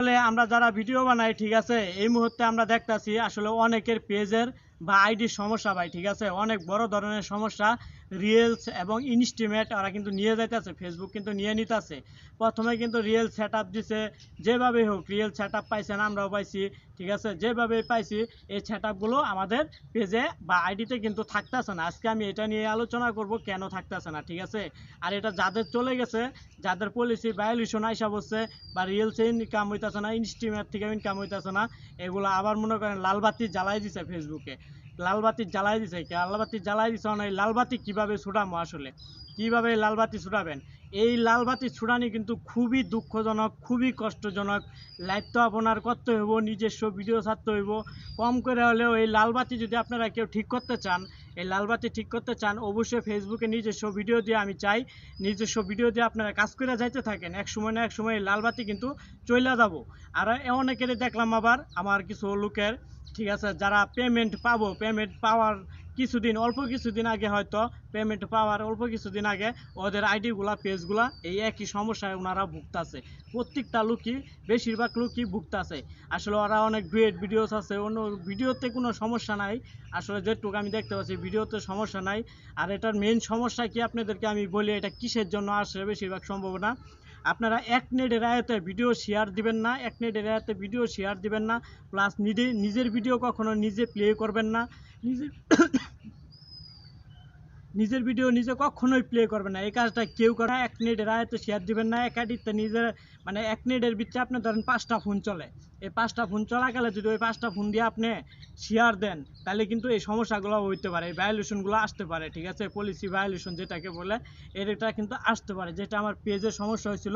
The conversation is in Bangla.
আসলে আমরা যারা ভিডিও বানাই ঠিক আছে, এই মুহূর্তে আমরা দেখতাছি আসলে অনেকের পেজের বা আইডির সমস্যা ভাই, ঠিক আছে, অনেক বড় ধরনের সমস্যা। রিলস এবং ইনস্টিমেট ওরা কিন্তু নিয়ে যাইতেছে, ফেসবুক কিন্তু নিয়ে নিতেছে। প্রথমে কিন্তু রিয়েল সেট আপ দিছে, যেভাবে হোক রিয়েল সেট আপ পাইছেন, আমরাও পাইছি, ঠিক আছে, যেভাবে পাইছি এই সেট আপগুলো আমাদের পেজে বা আইডিতে কিন্তু থাকতেছে না। আজকে আমি এটা নিয়ে আলোচনা করব কেন থাকতেছে না, ঠিক আছে। আর এটা যাদের চলে গেছে, যাদের পলিসি ভায়োলেশন আইসা বসছে, বা রিলসে ইনকাম হইতেছে না, ইনস্টিমেট থেকে ইনকাম হইতেছে না, এগুলো আবার মনে করেন লালবাতি জ্বালাই দিছে ফেসবুকে। লালবাতি জ্বালাই দিছে, লালবাতি জ্বালাই দিছে না, এই লালবাতি কীভাবে ছুটামো, আসলে কীভাবে লালবাতি ছুটাবেন? এই লালবাতি ছুটানি কিন্তু খুবই দুঃখজনক, খুবই কষ্টজনক। লাইভ তো আপনার করতে হইব, নিজস্ব ভিডিও ছাড়তে হইব, কম করে হলেও এই লালবাতি যদি আপনারা কেউ ঠিক করতে চান, এই লালবাতি ঠিক করতে চান, অবশ্যই ফেসবুকে নিজস্ব ভিডিও দিয়ে, আমি চাই নিজস্ব ভিডিও দিয়ে আপনারা কাজ করে যাইতে থাকেন, এক সময় না এক সময় এই লালবাতি কিন্তু চলে যাব। আর অনেকেরই দেখলাম আবার আমার কিছু লোকের, ঠিক আছে, যারা পেমেন্ট পাবো, পেমেন্ট পাওয়ার কিছুদিন, অল্প কিছুদিন আগে, হয়তো পেমেন্ট পাওয়ার অল্প কিছুদিন আগে ওদের আইডিগুলা পেজগুলা এই একই সমস্যায় ওনারা ভুগতাছে। প্রত্যেকটা লোকই, বেশিরভাগ লোকই ভুগতাছে। আসলে ওরা অনেক ডুয়েট ভিডিওস আছে, অন্য ভিডিওতে কোনো সমস্যা নাই, আসলে যেটুকু আমি দেখতে পাচ্ছি ভিডিওতে সমস্যা নাই। আর এটার মেইন সমস্যা কি আপনাদেরকে আমি বলি, এটা কিসের জন্য আসে বেশিরভাগ সম্ভাবনা, আপনারা এক নেটের আয়তে ভিডিও শেয়ার দিবেন না, এক নেটের আয়তে ভিডিও শেয়ার দিবেন না, প্লাস নিজের ভিডিও কখনো নিজে প্লে করবেন না, নিজের নিজের ভিডিও নিজে কখনোই প্লে করবেন না, এই কাজটা কেউ করে না। এক নেটের আয়তে শেয়ার দিবেন না, এক আইডিতে নিজের, মানে এক নেটের ভিতরে আপনি ধরেন 5টা ফোন চলে, এই 5টা ফোন চলাকালে যদি ওই 5টা ফোন দিয়ে আপনি শেয়ার দেন, তাহলে কিন্তু এই সমস্যাগুলো হইতে পারে, এই ভায়োলেশনগুলো আসতে পারে, ঠিক আছে, পলিসি ভায়োলেশন যেটাকে বলে, এটা কিন্তু আসতে পারে, যেটা আমার পেজের সমস্যা হয়েছিল।